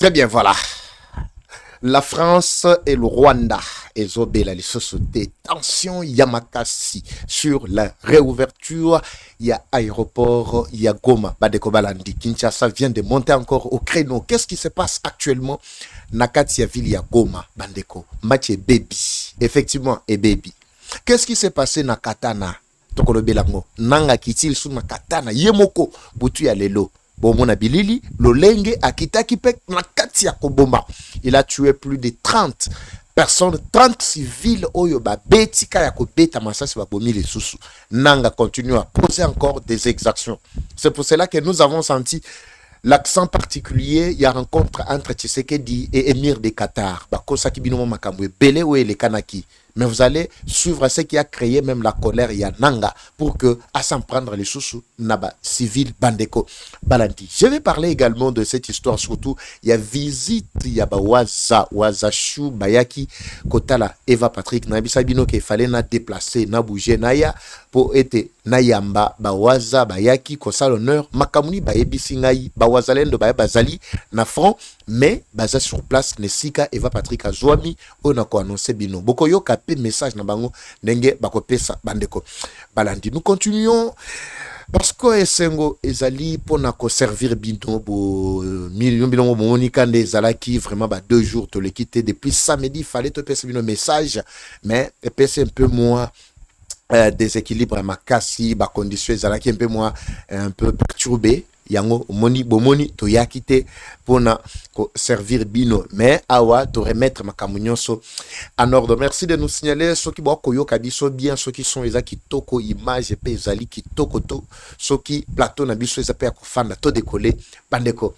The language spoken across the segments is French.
Très bien, voilà. La France et le Rwanda. Ezobela les sociétés. Tension Yamakasi sur la réouverture. Il y a aéroport, il y a Goma. Badeko Balandi. Kinshasa vient de monter encore au créneau. Qu'est-ce qui se passe actuellement? Nakati ya ville ya Goma. Bandeko. Match et baby. Effectivement, et baby. Qu'est-ce qui s'est passé na Katana? Tokolo Belango. Nanga kitil sur na Katana. Yemoko. Butu ya lelo. Bomona bilili, lolenge akitaki pek na kati ya koboma. Il a tué plus de 30 personnes, 30 civils oyo ba betika ya kobeta masasi ba bomi les sous. Nanga continue à poser encore des exactions. C'est pour cela que nous avons senti l'accent particulier, il y a rencontre entre Tshisekedi et Émir de Qatar. Bakosaki binomo makamwe belé ou les Kanaki. Mais vous allez suivre ce qui a créé même la colère, il y a Nanga, pour que, à s'en prendre les sous Naba, civil, Bandeko, Balandi. Je vais parler également de cette histoire, surtout, il y a visite, il y a Wazashu, Bayaki, Kotala, Eva Patrick, Nabi Sabino, qu'il fallait na déplacer, na bouger, Naya, pour être Nayamba, Bawaza, Bayaki, Kosa l'honneur, Makamuni, Bayebi Ngai, Bawazalendo, Bayabazali, na front, mais baza sur place, Nesika, Eva Patrick, Azouami, on a annoncé Bino. Bokoyo kapé message na bango, Nenge, Bakopesa, Bandeko, Balandi. Nous continuons. Parce que Esengo ezali pona ko servir Bino, million bilongo monika nde ezalaki vraiment 2 jours te le quitter depuis samedi, il fallait te passer Bino message, mais passer un peu moins déséquilibre à Makasi, ba condition ezalaki un peu moins un peu perturbé. Yango moni bomoni to yakite pona ko servir Bino, mais awa to remettre makamunyoso en ordre. Merci de nous signaler ceux qui bo koyoka biso bien, ceux qui sont ezaki toko image pe ezali ki toko to, ceux qui plateau na biso ezapé akofanda to décoller bandeko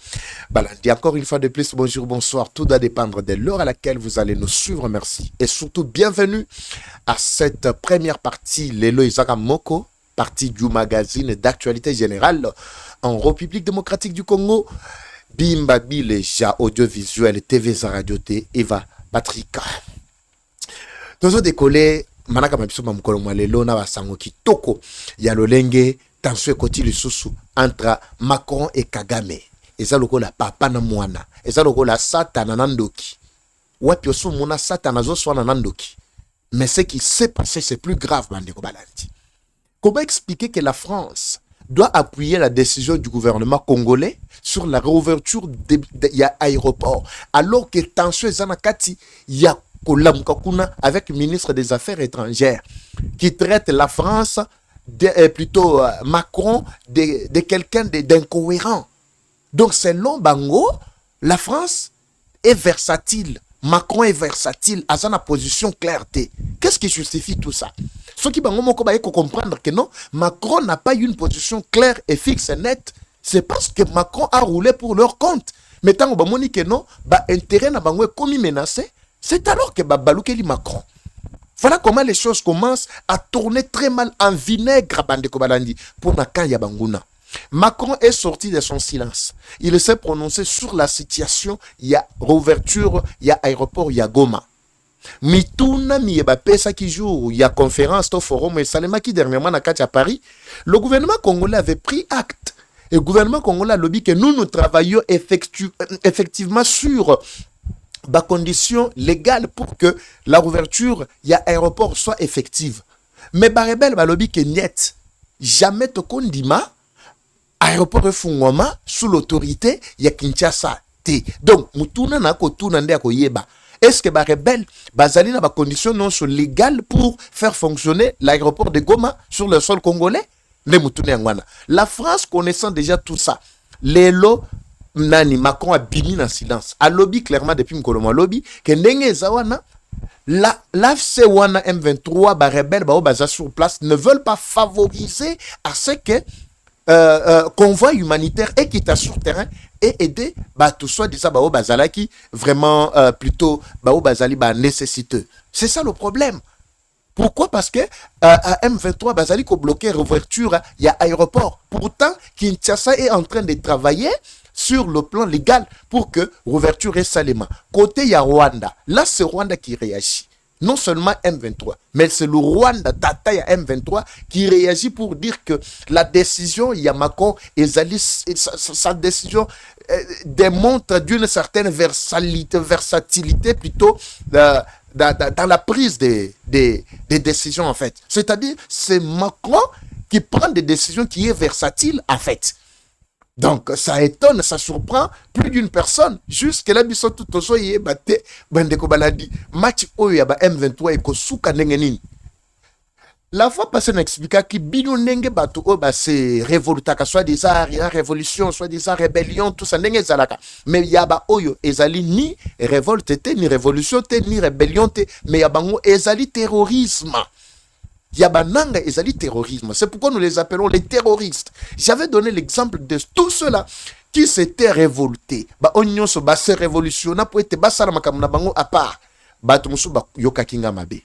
balandi. Encore une fois de plus, bonjour, bonsoir, tout doit dépendre de l'heure à laquelle vous allez nous suivre. Merci et surtout bienvenue à cette première partie Lelo Izaka Moko, partie du magazine d'actualité générale en République démocratique du Congo. Bimba Bileja audiovisuel TV Radio T Eva Patrika. Tozo décollé manaka mabiso mamkolo mwalelo na basango kitoko ya lolenge tension ekoti lisusu entre Macron et Kagame. Eza lokola papa na mwana. Eza lokola satana na ndoki. Wapi osu mona satana zo swana na ndoki. Mais ce qui s'est passé, c'est plus grave, Bandeko Balandi. Comment expliquer que la France doit appuyer la décision du gouvernement congolais sur la réouverture de l'aéroport, alors que tension Zanakati ya Kolamkakuna avec le ministre des Affaires étrangères qui traite la France, plutôt Macron, de quelqu'un d'incohérent. Donc selon Bango, la France est versatile. Macron est versatile, à sa position clarté. Qu'est-ce qui justifie tout ça? Ceux qui vont comprendre que non, Macron n'a pas eu une position claire et fixe et nette. C'est parce que Macron a roulé pour leur compte. Mais tant que non, intérêt n'a pas commis menacé, c'est alors que Baloukeli Macron. Voilà comment les choses commencent à tourner très mal en vinaigre Bandeko Balandi pour Nakaya Banguna. Macron est sorti de son silence. Il s'est prononcé sur la situation. Il y a réouverture, il y a aéroport, il y a Goma. Mituna mieba pesa qui joue, il y a conférence au forum et Salema qui dernièrement à Paris. Le gouvernement congolais avait pris acte. Et le gouvernement congolais a lobby que nous travaillons effectivement sur des conditions légales pour que la réouverture, il y a aéroport soit effective. Mais Barebel va lobby que niet. Jamais te kondima aéroport Fungoma sous l'autorité ya Kinshasa T. Donc mutuna na ko tuna nde ko yeba. Est-ce que Barebel bazali na ba conditions non sont légales pour faire fonctionner l'aéroport de Goma sur le sol congolais? Ne mutune ngwana. La France connaissant déjà tout ça. Lelo nani Macron a bimi en silence. A lobby clairement depuis Mkoloma lobby que ndenge zawana l'AFC wana M23 Barebel baza sur place ne veulent pas favoriser à ce que convoi humanitaire et qui est sur terrain et aider tout soit dit ça bazalaki vraiment plutôt bazali nécessiteux. C'est ça le problème. Pourquoi? Parce que M23 bazali ko bloquer réouverture il y a aéroport. Pourtant Kinshasa est en train de travailler sur le plan légal pour que réouverture est salement. Côté il y a Rwanda. Là c'est Rwanda qui réagit. Non seulement M23, mais c'est le Rwanda, Tata ya M23, qui réagit pour dire que la décision Yamako, sa décision démontre d'une certaine versatilité plutôt dans la prise des décisions, en fait. C'est-à-dire, c'est Macron qui prend des décisions qui est versatile, en fait. Donc, ça étonne, ça surprend plus d'une personne. Jusque là, biso tout oso yé bate, bandeko baladi, match oyo yaba M23 eko suka nengenini. La fois passée, on expliqua que bino nenge bato o ba c'est révolta, soit des révolution, soit des rébellion, tout ça nenge zalaka. Mais yaba oyo ezali ni révolte te, ni révolution te, ni rébellion te, mais yabango ezali terrorisme. Yabananga ezali terrorisme. C'est pourquoi nous les appelons les terroristes. J'avais donné l'exemple de tous ceux-là qui s'étaient révoltés. Ba onyon so ba se révolutionna pour être basara makamuna bango à part. Ba tumusu ba yokakinga mabe.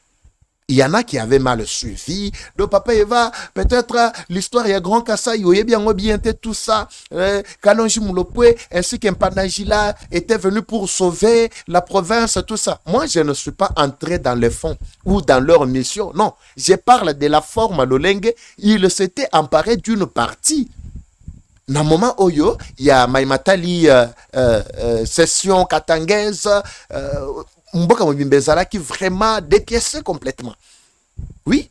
Il y en a qui avaient mal suivi. Donc, Papa Eva, peut-être l'histoire, il y a Grand Kassai, il y a bien tout ça. Kalonji Moulopoué, ainsi qu'Impanagila était venu pour sauver la province, tout ça. Moi, je ne suis pas entré dans les fonds ou dans leur mission. Non, je parle de la forme Lolenge. Il s'était emparé d'une partie. Dans le moment où il y a Maïmatali, session katangaise, Mboka Mobimbezala qui vraiment dépiécé complètement. Oui,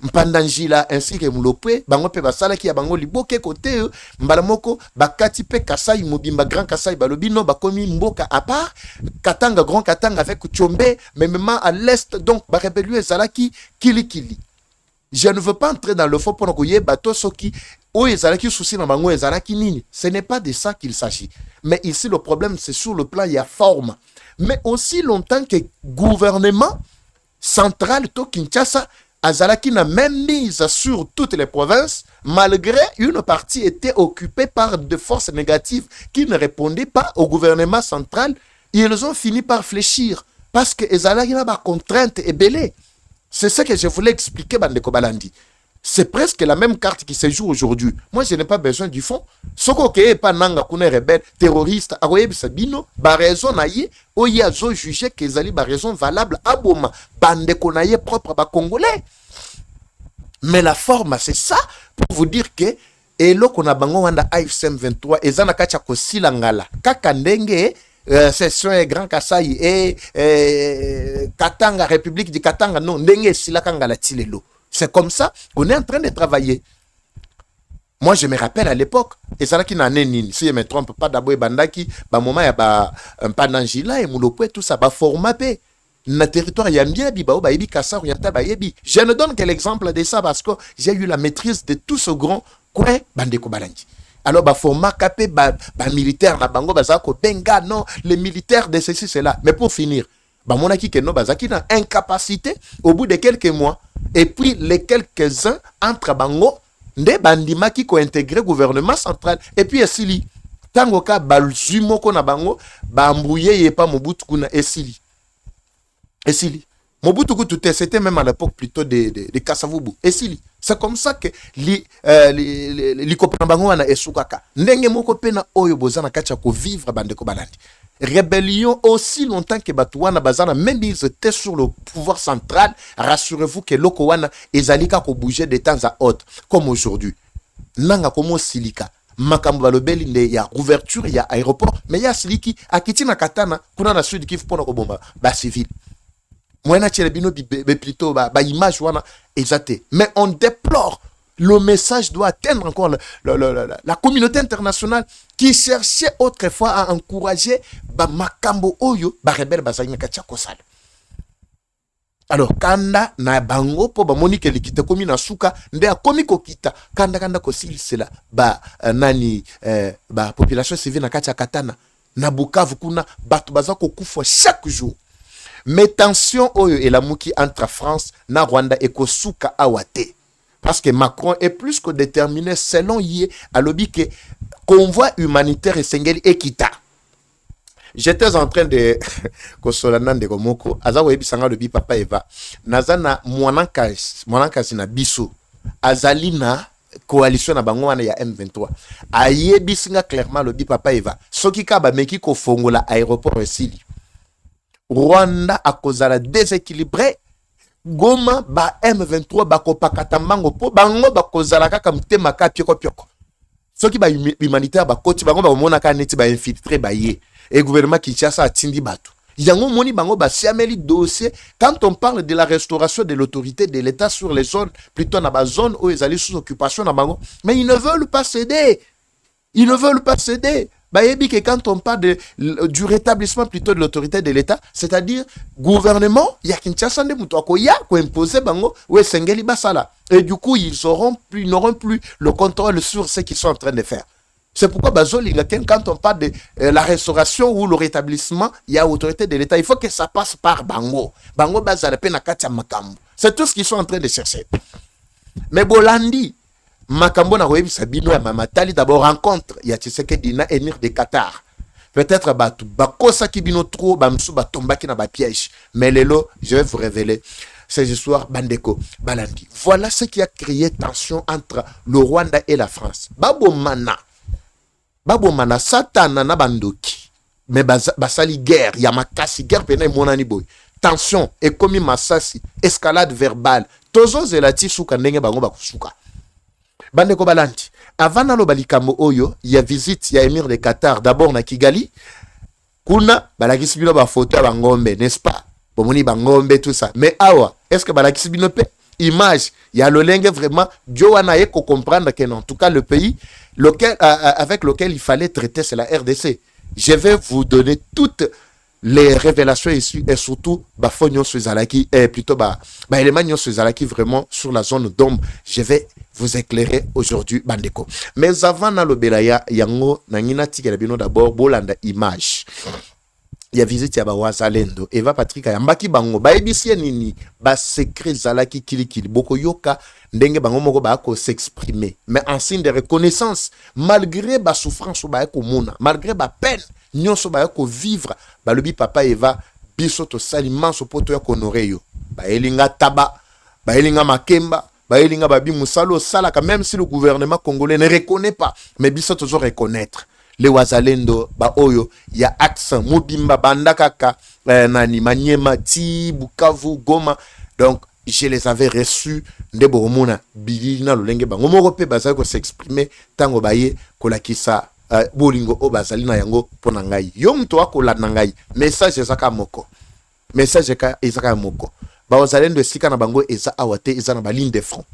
Mpandanjila ainsi que Moulopé, bango pe basala ki ya bango liboke côté mbalamoko bakati pe Kasai Mobimba Grand Kasai balobino bakomi mboka à part Katanga Grand Katanga avec Tchombe mais même à l'est donc ba rébellion ezalaki kili. Je ne veux pas entrer dans le fond pour que bateau soki o ezalaki souci na bango ezalaki nini. Ce n'est pas de ça qu'il s'agit. Mais ici le problème c'est sur le plan il y a forme. Mais aussi longtemps que gouvernement central to Kinshasa Azalaki n'a même mise sur toutes les provinces, malgré une partie était occupée par des forces négatives qui ne répondaient pas au gouvernement central. Ils ont fini par fléchir parce que Azalaki n'a pas contrainte et belé. C'est ce que je voulais expliquer, Bandeko Balandi. C'est presque la même carte qui se joue aujourd'hui. Moi, je n'ai pas besoin du fond. Soko ke pa nanga kune rebelle, terroriste, akoye bisabino, ba raison na ye, oye azo juger que zali ba raison valable, aboma, bandeko na ye propre ba congolais. Mais la forme, c'est ça, pour vous dire que, et là qu'on a bango wanda AFC 23, et zana kacha ko silangala, kaka ndenge, session Grand Kasai et Katanga, République du Katanga, non, ndenge silakangala tilelo. C'est comme ça qu'on est en train de travailler. Moi, je me rappelle à l'époque, et ça qui n'a nini, si je ne me trompe pas, d'abord, bandaki, bah, moment, il y a un panangila et moulopoué, tout ça, bah, formapé. Na territoire, il y a bien, bah, ibi, kassa, oriental, bah, yebi. Je ne donne que l'exemple de ça parce que j'ai eu la maîtrise de tout ce grand coin, bandeko balangi. Alors, bah, format capé, bah, militaire, la bango, bah, zako, benga, non, les militaires de ceci, cela. Mais pour finir, bah, mon aki, que non, bah, zaki, n'a incapacité, au bout de quelques mois, et puis les quelques-uns entre bango, nde bandima qui ko intégré gouvernement central. Et puis esili, tango ka balzumo ko na bango, ba mbouye ye pas Mobutu kuna esili. Esili. Mobutu Kutu, c'était même à l'époque plutôt de Kasavubu. Esili. C'est comme ça que li kopena bango wana esukaka. Ndenge moko pena oyo bozana kacha ko vivre bandeko balandi. Rébellion aussi longtemps que Batouana Bazana, même ils étaient sur le pouvoir central, rassurez-vous que Lokowana et Zalika ko bouger de temps à autre, comme aujourd'hui. Nanga komo silika, makambo balobeli il y a ouverture, il y a aéroport, mais il y a siliki, akitina katana, kuna na sud kifu pona kobomba, ba civil. Moyena tchelebino plutôt ba image wana exacté. Mais on déplore. Le message doit atteindre encore la communauté internationale qui cherchait autrefois à encourager Makambo Oyo, rebelle Bazanya Kachakosal. Alors, Kanda na bango po monique likite komi na suka nde akomiko kita kanda kosili cela nani population civile na kacha katana na Bukavu kuna batu bazako kufwa chaque jour. Mais tension Oyo et la muki entre France na Rwanda et kosuka awate. Parce que Macron est plus que déterminé selon Yé à l'objet que convoi humanitaire et Sengeli Ekita. J'étais en train de Kosolanan de Komoko, Azawa Bisanga le Papa Eva, Nazana Mwanankas na Biso, Azalina coalition na Bangwana ya M23. Aye Bisinga clairement le Papa Eva. Soki Kaba Meki Kofongola aéroport Esili. Rwanda a causé déséquilibré. Goma ba M23 ba kopakata mango po bango ba kozala kaka mutema ka pioko. Soki ba humanitaire ba koti bango ba mona ka neti ba infiltrer ba ye. Et gouvernement Kinshasa atindi batu. Yango moni bango ba siameli dossier quand on parle de la restauration de l'autorité de l'État sur les zones, plutôt na ba zone où ils allaient sous occupation na bango, mais ils ne veulent pas céder. Ils ne veulent pas céder. Bayebi que quand on parle du rétablissement plutôt de l'autorité de l'État, c'est-à-dire gouvernement, il y a Kinshasa de Moutouako, il y a quoi imposer bango, ou Sengeli Basala. Et du coup, ils n'auront plus le contrôle sur ce qu'ils sont en train de faire. C'est pourquoi quand on parle de la restauration ou le rétablissement, il y a autorité de l'État. Il faut que ça passe par Bango. Bango Bazala Penakatia Makambo. C'est tout ce qu'ils sont en train de chercher. Mais Bolandi, Makambo na Webi Sabino et Mamatali d'abord rencontre. Il y a Tshisekedi na émir de Qatar. Peut-être Batu Bakosa Kibino trop, Bamsou Batombaki na ba piège. Mais Lelo, je vais vous révéler ces histoires Bandeko Balandi. Voilà ce qui a créé tension entre le Rwanda et la France. Babo mana satana na bandoki mais basali guerre ya makasi guerre pena monani boy tension et komi masasi escalade verbale tozo zelati suka ndenge bango bakusuka bandeko balanti avant na lo balikambo oyo ya visite ya émir de Qatar d'abord na Kigali kuna balakisi bino ba photo ba ngombe n'est-ce pas bomoni ba ngombe tout ça mais awa est-ce que balakisi bino pe image il y a le lingue vraiment Joana eko comprendre que en tout cas le pays avec lequel il fallait traiter, c'est la RDC. Je vais vous donner toutes les révélations ici et surtout Bafonyo Suzalaki et plutôt Elemagno Suzalaki vraiment sur la zone d'ombre. Je vais vous éclairer aujourd'hui Bandeko. Mais avant na lobelaya yango nangina tikelabino d'abord bolanda image. Il y a visite ya ba wazalendo Eva Patrick Yambaki bango ba ebisi nini ba secret zalaki kilikili boko yoka ndenge bango moko ba ko s'exprimer mais en signe de reconnaissance malgré ba souffrance ba ko mona malgré ba peine nyonso ba ko vivre ba lobi papa Eva biso to saliment so poto ya honorer yo ba elinga taba ba elinga makemba ba elinga ba bi musalo sala même si le gouvernement congolais ne reconnaît pas mais biso toujours reconnaître les wazalendo ba oyo ya accent mobimba bandakaka nani Maniema ti Bukavu Goma donc je les avais reçus nde boromona bilina lolenge bango moko pe bazali ko s'exprimer tango baye kolakisa bolingo o bazali na yango pona ngai yo mto akolanda ngai message ezaka moko ba wazalendo esika na bango eza awate eza na ba ligne de front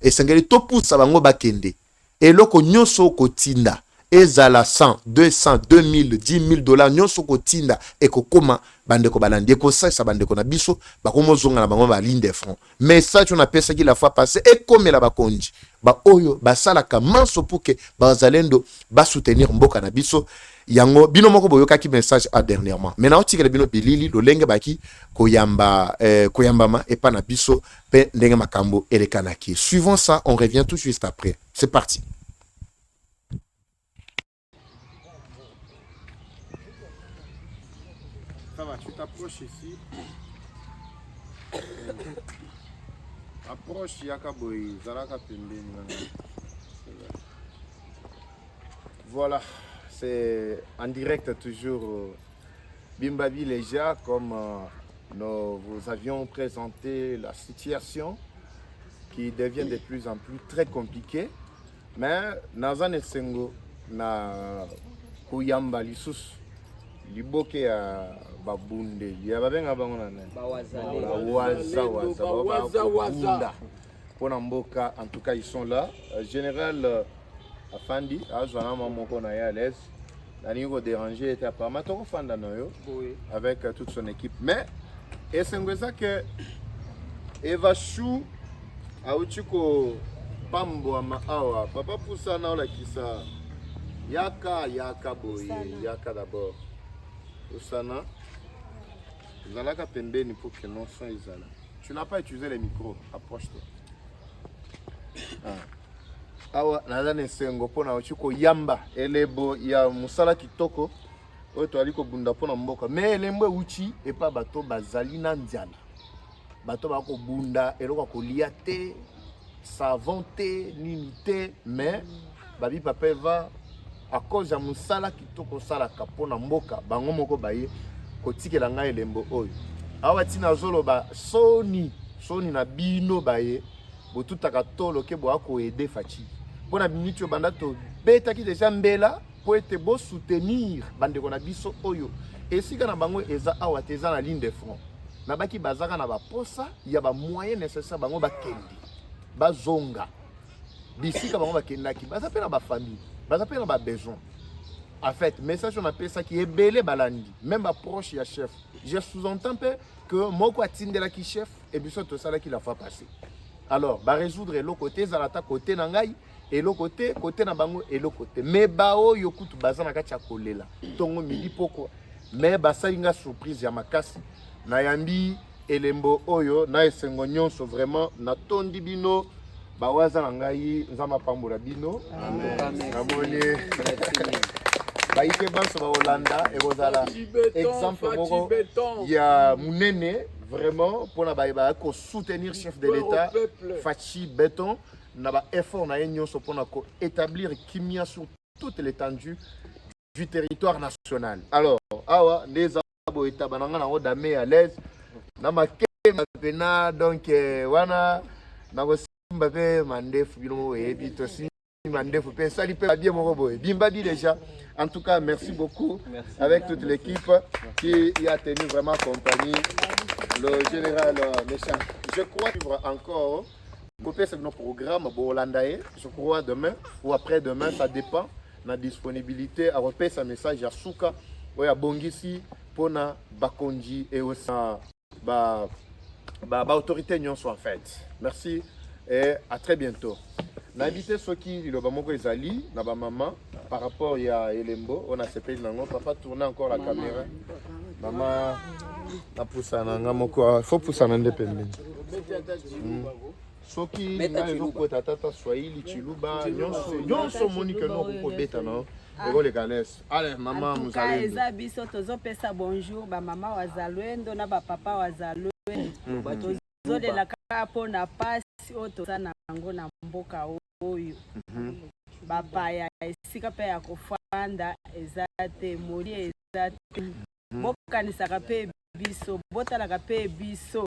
esengeli to poussa bango bakende eloko nyonso kotinda ezala 100, 200, 2000, 10 000 $, nyonso kotinda ekokoma bandeko balandi ekosasa bandeko na biso bakomozonga na bango ba ligne de front message on appelle ça qui la fois passée ekomela bakonji ba oyo basalaka manso pour que bazalendo ba soutenir mboka na biso yango bino moko boyoka ki message a dernièrement maintenant otikela bino bilili lolenge baki koyambama epa na biso pe ndenge makambo elekanaki. Suivant ça on revient tout juste après. C'est parti. Ça va, tu t'approches ici. Approche Yakaboy, Zaraka Pembeni. Voilà, c'est en direct toujours Bimbabi Leja, comme nous vous avions présenté la situation qui devient de plus en plus très compliquée. Mais Nazan et Sengo, na Kuyamba Lissus, Liboke ya babunde ya babenga bango na nene waza pona mboka. En tout cas ils sont là. Général Afandi azwana mamoko na ya l'aise nani ko déranger était pas matoko fanda na yo avec toute son équipe mais esengweza que Eva Chou auchiko pambo ama awa papa poussa na la kisa yaka boy yaka d'abord Osana, Zalaka Pembeni pour que non son Isala. Tu n'as pas utilisé les micros, approche-toi. Awa, Nazane Sengo pona ochiko yamba, elebo ya musala kitoko, oto aliko bunda pona mboka. Mais elembo uchi et pas bato bazali na ndiana. Bato bako bunda, eloko ko liate, savonté, nimité, mais babi papa va à cause ya musala kitoko sala kapona mboka bango moko baye kotikela ngai elembo oyo awa tina zoloba soni na bino baye botutaka tolo ke bo akoede faci mpona miniti oyo banda tobetaki deja mbela po ete bosoutenir bandeko na biso oyo esika na bango eza awa te eza na ligne de front na baki bazaka na baposa ya bamoyen nécessaire bango bakende bazonga bisika bango bakendaki baza mpe na bafamille baza mpe na babesoin. En fait, message on appelle ça qui est belé balandi, même approche ya chef. Je sous-entends peu que moko atindela ki chef et biso to sala qui la fa passer. Alors, ba résoudre l'autre côté zalata côté nangai et l'autre côté na bango et l'autre côté. Mais bao yokutu bazana kacha kolela. Tongo midi poko. Mais basalinga surprise ya makasi. Na yambi elembo oyo na esengo nyonso vraiment na tondi bino bawaza nangai nzama pambola bino. Amen. Namoni baike banso ba Hollanda et rozala exemple moko ya munene vraiment pour na ba ko soutenir chef de l'état Fachi Béton na ba effort na nyonso pour na ko établir kimia sur toute l'étendue du territoire national. Alors awa les abo eta bananga na odame à l'aise na makema pena donc wana na ko simba pe mandefu bino e bitosi mandefu pe sali pe bien mon robot bimba dit déjà. En tout cas, merci beaucoup. Merci. Avec toute l'équipe qui y a tenu vraiment compagnie. Le général Méchant. Je crois qu'il y aura encore nos programmes Hollanda. Je crois demain ou après-demain, ça dépend de la disponibilité. À repérer sa message à Souka, ou à Bongisi, pour na Bakonji et aussi autorité nyonso en fait. Merci et à très bientôt. N'habitez ceux qui le bamoko ezali na ba maman par rapport à Elembo on a sepé nango papa tourner encore la caméra maman na poussa nanga moko faut poussa na ndepende soki na loko tata Swahili chiluba nyonso monique no ko beta no ego les galès allez maman muzali eza biso tozo pesa bonjour ba mama wazalwendo na ba papa wazalwendo tozolela kapo na pasi oto sana nango na mboka oyo bapaya esika pe ya kofanda ezate moli ezate bokanisaka pe biso botalaka pe biso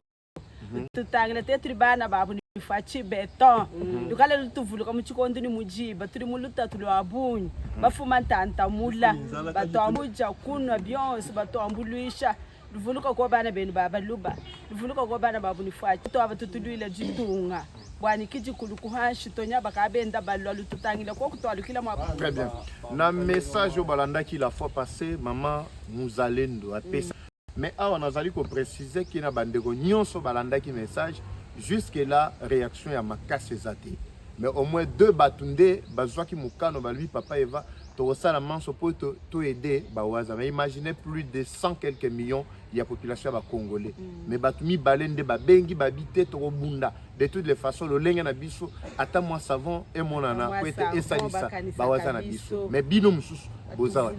tutangile te turi bana babu ni Fachi Béton dukale lutuvuluka muchikondi ni mujiba turi muluta tuli wabunyi bafuma ntanta mula bato amuja kunwa byonse bato ambuluisha luvuluka kwa bana benu baba luba luvuluka kwa bana babu ni Fachi to abatutulile jitunga bwani kiji kulukuhanshi tonya bakabenda balwa lututangile ko kutwalukila mwa. Très bien. Na message au balanda qui la fois passé maman Muzalendo a pesa. Mais awa nazali ko préciser ki na bandeko nyonso balanda ki message jusque là réaction ya makase zate. Mais au moins deux batunde bazwa ki mukano balui papa Eva to sala manso pour to aider bawaza. Mais imaginez plus de 100 quelques millions ya population ba congolais. Mais batumi balende ba bengi babité to bunda. De toutes les façons le lenga na biso ata moi savon et mon nana pour être esalisa bawaza na biso. Mais bino mususu boza.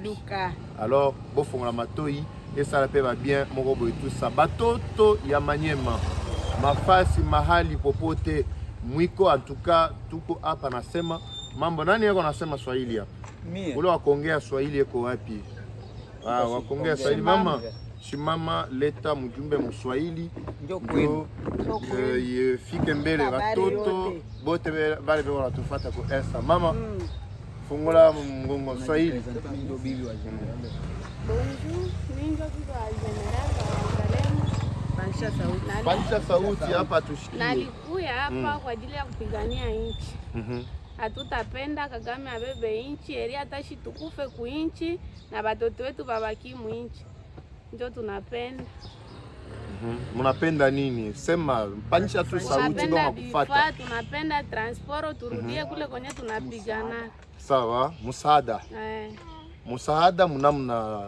Alors bo fonga matoi et ça la paix va bien mon robo et tout ça. Batoto ya Maniema. Mafasi mahali popote mwiko en tout cas tuko hapa nasema mambo nani yako nasema Swahili hapa? Mimi. Ule wakongea Swahili yako wapi? Ah, wakongea Swahili mama. Shimama leta mjumbe mswahili ndio fike mbele watoto bote bale bale wanatufuata kwa Insta mama fungula mgongo Swahili. Ndio bibi wa general. Bonjour, ningo kwa general wa Panisha sauti hapa tushiki. Nalikuya hapa kwa ajili ya kupigania nchi. Hatutapenda Kagame abebe nchi, eri atashi tukufe ku nchi na batoto wetu babaki mu nchi. Ndio tunapenda. Mnapenda nini? Sema panisha tu sauti ndio kufuata. Tunapenda transport turudie kule kwenye tunapigana. Sawa, msaada. Msaada mnamna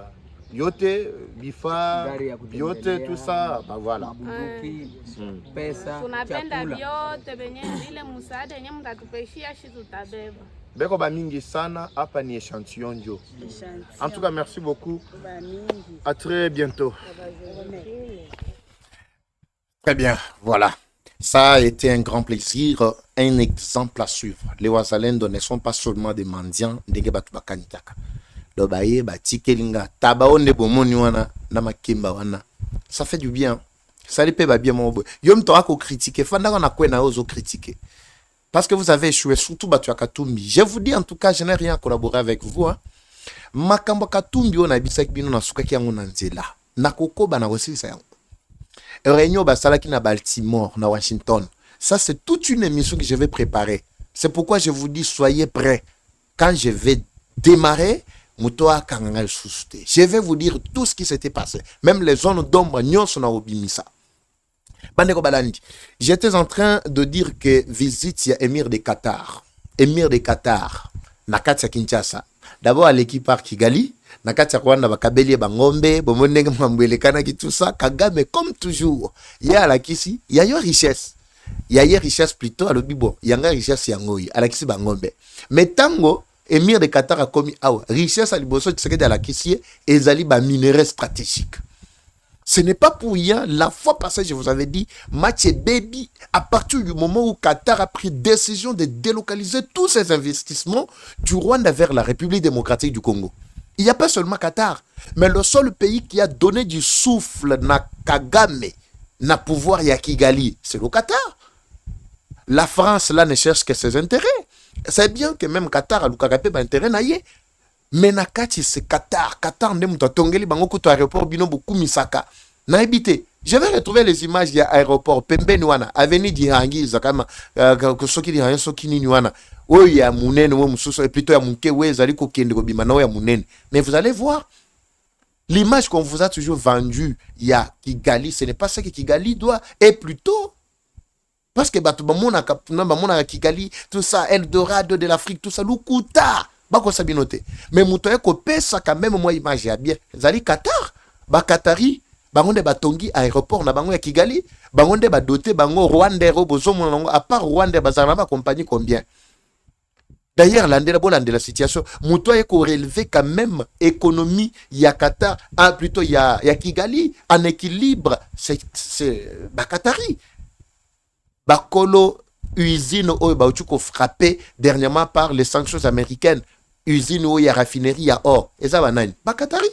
yote bifa yote tu ça ba voilà. Pesa, tunapenda vyote benye ile msaada yenyewe mtatupeshia shi tutabeba. Beko ba mingi sana hapa ni échantillon ndio. En tout cas merci beaucoup. À très bientôt. Très bien, voilà. Ça a été un grand plaisir, un exemple à suivre. Les Wazalendo ne sont pas seulement des mendiants, des Gebatoubakanitaka. do baye batikelinga taba onde bomoni wana na makemba wana ça fait du bien ça lui peut bien mon yo mto ako critiquer fanda na kwena ozo critiquer parce que vous avez échoué surtout batu ya Katumbi. Je vous dis en tout cas je n'ai rien à collaborer avec vous hein. Makambo Katumbi on a bisaki bino na sukaki yango na nzela na kokoba na osisa yango réunion basalaki na Baltimore na Washington. Ça c'est toute une émission que je vais préparer. C'est pourquoi je vous dis soyez prêts quand je vais démarrer. Je vais vous dire tout ce qui s'était passé. Même les zones d'ombre, j'étais en train de dire que visite ya Émir de Qatar. Émir de Qatar. Nakatia Kinshasa. D'abord à l'équipe par Kigali. Nakatia Rwanda bakabeli bangombe. Bomonenge mambwele kanaki tout ça. Kagame comme toujours. Il y a la kisi. Il y a une richesse. Il y a une richesse plutôt. À l'obibo. Il y a une richesse yangoyi. À la kisi bangombe. Mais tango. Émir de Qatar a commis richesse à Liboso Tshisekedi à la Kissie et Zali ba minerais stratégique. Ce n'est pas pour rien, la fois passée, je vous avais dit, match baby, à partir du moment où Qatar a pris décision de délocaliser tous ses investissements du Rwanda vers la République démocratique du Congo. Il n'y a pas seulement Qatar, mais le seul pays qui a donné du souffle na Kagame, na pouvoir ya Kigali, c'est le Qatar. La France, là, ne cherche que ses intérêts. C'est bien que même Qatar a l'ukakape ba intérêt na ye. Mais nakati c'est Qatar. Qatar ndem to tongeli bango kuto aéroport bino beaucoup misaka. Na habité. Je vais retrouver les images de l'aéroport pembeni wana avenue d'Ihangi zakama que soki di hangi soki ni wana. O ya munene wo mususu et plutôt ya munke we zali ko kende ko bima na ya munene. Mais vous allez voir l'image qu'on vous a toujours vendue il y a Kigali, ce n'est pas ça que Kigali doit et plutôt parce que batu bamona Kigali tout ça Eldorado de l'Afrique tout ça lukuta bako sabinote mais mutoye ko pesa quand même moi image ya bien zali Qatar ba Qatari bangonde batongi aéroport na bango ya Kigali bangonde ba doté bango Rwanda robozo monango à part Rwanda bazana ba compagnie combien d'ailleurs la situation mutoye ko relever quand même économie ya Qatar plutôt ya Kigali en équilibre c'est ba Qatari Bakolo usine oyo bauchuko frappé dernièrement par les sanctions américaines usine oyo ya raffinerie ya or eza banani Bakatari.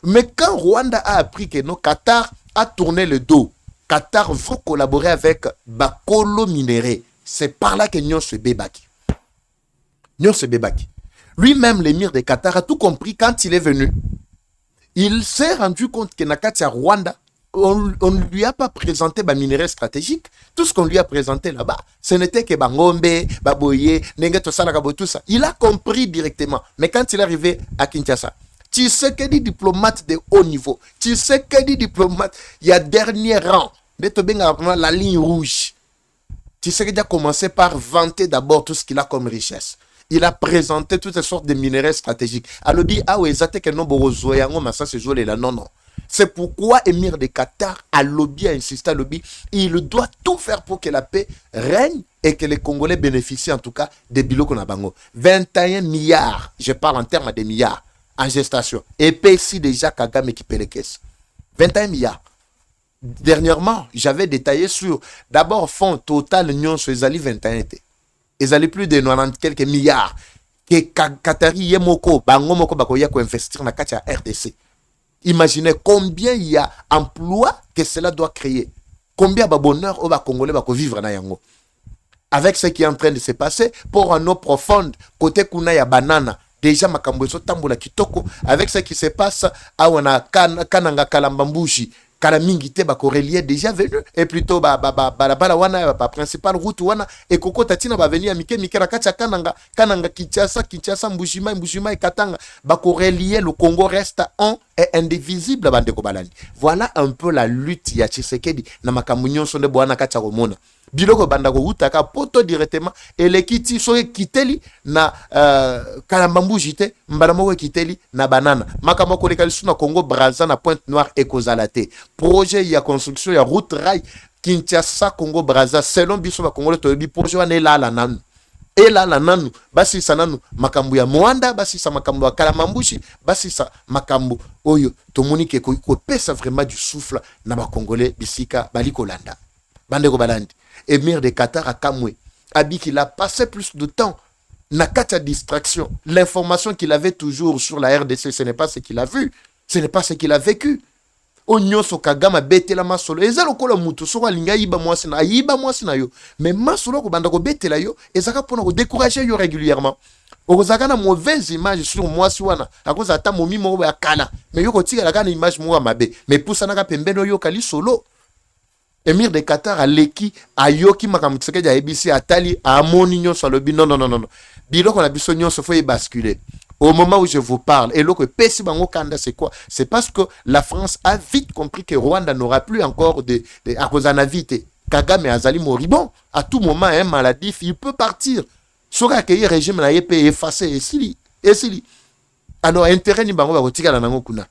Mais quand Rwanda a appris que non Qatar a tourné le dos, Qatar veut collaborer avec Bakolo minéré, c'est par là que Nyon se bébaki. Lui-même l'émir de Qatar a tout compris quand il est venu. Il s'est rendu compte que Nakatia Rwanda on ne lui a pas présenté des minerais stratégiques. Tout ce qu'on lui a présenté là-bas, ce n'était que Bangombe, Baboye, Nengeto Salakabo, tout ça. Il a compris directement. Mais quand il est arrivé à Kinshasa, tu sais que des diplomates de haut niveau, tu sais que des diplomates, il y a dernier rang, la ligne rouge. Tu sais qu'il a commencé par vanter d'abord tout ce qu'il a comme richesse. Il a présenté toutes sortes de minerais stratégiques. Alors, dit, ah oui, ça que non, non. C'est pourquoi Émir de Qatar a lobby, a insisté à lobby. Il doit tout faire pour que la paix règne et que les Congolais bénéficient en tout cas des bilots qu'on a bango. 21 milliards, je parle en termes de milliards, en gestation. Et paye si déjà Kagame qui paie les caisses. 21 milliards. Dernièrement, j'avais détaillé sur d'abord fonds total Nyon sur les 21 été. Ils allaient plus de 90 quelques milliards. Que Qatari Yemoko, Bango Moko Bakoya ko investir dans la RDC. Imaginez combien il y a d'emplois que cela doit créer. Combien de bonheur au Congolais va vivre dans Yango. Avec ce qui est en train de se passer, pour un eau profonde, côté Kuna ya banana, déjà Makamboso Tambola Kitoko, avec ce qui se passe à Wana Kananga Kalambambushi, Kalamingite Bakorelier déjà venu, et plutôt Bala Wana, principale route Wana, et Koko Tatina va venir à Mike Rakacha Kananga, Kinshasa, Mbushima et Katanga, Bakorelier, le Congo reste un et indivisible, Bandeko Balani. Voilà un peu la lutte ya Tshisekedi, na Makamunyon Sonde Boana Kacharomona. Biloko bandako utaka poto directement et les kiti soye kiteli na kalambambu jite mbalamoko kiteli na banana makamoko lekalisu na Congo Brazza na Pointe Noire et Kozalate projet ya construction ya route rail Kinshasa Congo Brazza selon biso ba Congolais to bi projet wana la nanu et la nanu basi sananu makambu ya Mwanda basi sa makambu ya Kalamambushi basi sa makambu oyo tomoni ke ko pesa vraiment du souffle na ba Congolais bisika baliko landa bandeko balandi. Émir de Qatar à Kamwe. Abi qu'il a passé plus de temps Nakata distraction. L'information qu'il avait toujours sur la RDC, ce n'est pas ce qu'il a vu. Ce n'est pas ce qu'il a vécu. Onyoso Kagama betela masolo. Eza lokola mutu soko alinga yiba mwasi na yo. Mais masolo ko banda ko betela yo, ezaka pona ko décourager yo régulièrement. Okozaka na mauvaise image sur mwasi wana. Akoza ata momi moko ya kala. Mais yo ko tika la kana image moko mabe. Mais pousa naka pembeno yo kali solo. Émir de Qatar aleki ayoki makamutsekedi ya ABC atali amoni nyonso alobi non. Biloko na biso nyonso faut y basculer. Au moment où je vous parle, et l'autre pesi bango kanda c'est quoi? C'est parce que la France a vite compris que Rwanda n'aura plus encore de akozanavite. Kagame azali moribond. À tout moment, un maladif, il peut partir. Sora que le régime na yé peut effacer et sili. Alors intérêt ni bango ba kotika na nango kuna.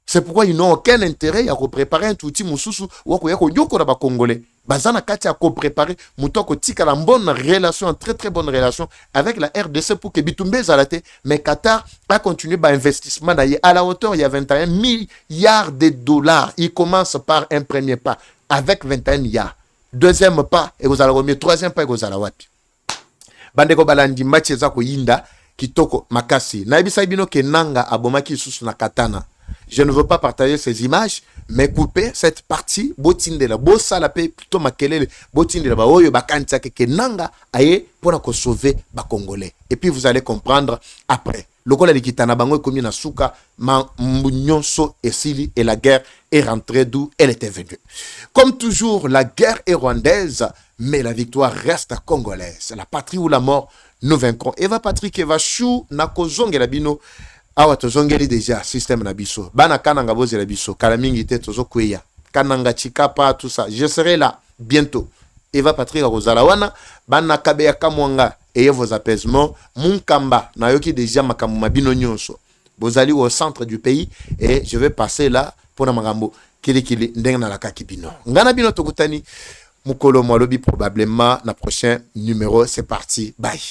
C'est pourquoi ils n'ont aucun intérêt à préparer un outil mususu ou à yoko na ba congolais. Bazana kati à préparer mutoko tika la bonne relation, très très bonne relation avec la RDC pour que Bitumbe zalate. Mais Qatar a continué par investissement d'ailleurs à la hauteur il y a 21 milliards de dollars. Il commence par un premier pas avec 21 milliards. Deuxième pas et vous allez remettre troisième pas et vous allez wapi. Bandeko balandi match ezako yinda kitoko makasi. Na ebisa bino ke nanga abomaki susu na katana. Je ne veux pas partager ces images, mais couper cette partie, botindela, bossa paix plutôt makelele, botindela, ba oyo bakantia ke nanga aye pour ko sauver ba congolais. Et puis vous allez comprendre après. Lokola likitana bango komi na suka ma nyonso esili et la guerre est rentrée d'où elle était venue. Comme toujours, la guerre est rwandaise, mais la victoire reste congolaise. La patrie ou la mort, nous vaincrons. Eva Patrick Eva Chou na kozongela bino. Awa tozongeli déjà système na biso bana kananga bozela biso kala mingi te tozo kweya kananga chikapa tout ça je serai là bientôt. Eva Patrick Rozalawana bana kabeya kamwanga et vos apaisements munkamba na yoki déjà makamu mabino nyonso bozali au centre du pays et je vais passer là pour na magambo kili ndenge na la kakibino ngana bino tokutani mukolo molobi probablement na prochain numéro. C'est parti, bye.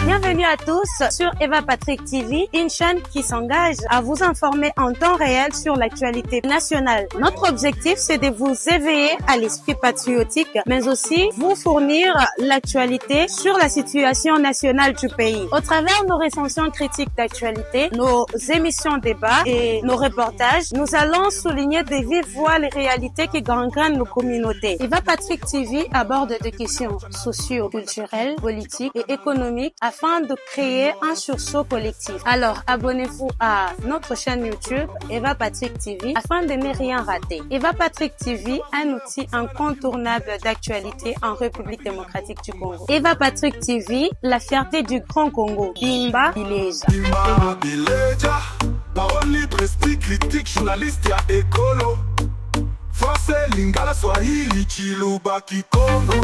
Bienvenue à tous sur Eva Patrick TV, une chaîne qui s'engage à vous informer en temps réel sur l'actualité nationale. Notre objectif, c'est de vous éveiller à l'esprit patriotique, mais aussi vous fournir l'actualité sur la situation nationale du pays. Au travers de nos recensions critiques d'actualité, nos émissions débats et nos reportages, nous allons souligner de vive voix les réalités qui gangrènent nos communautés. Eva Patrick TV aborde des questions socio-culturelles, politiques et économiques afin de créer un sursaut collectif. Alors, abonnez-vous à notre chaîne YouTube Eva Patrick TV afin de ne rien rater. Eva Patrick TV, un outil incontournable d'actualité en République démocratique du Congo. Eva Patrick TV, la fierté du Grand Congo. Bimba Bileja. Bimba Bileja. Parole libre, esprit critique, journaliste ya écolo. Français, Lingala, Swahili, Chiluba, Kikongo.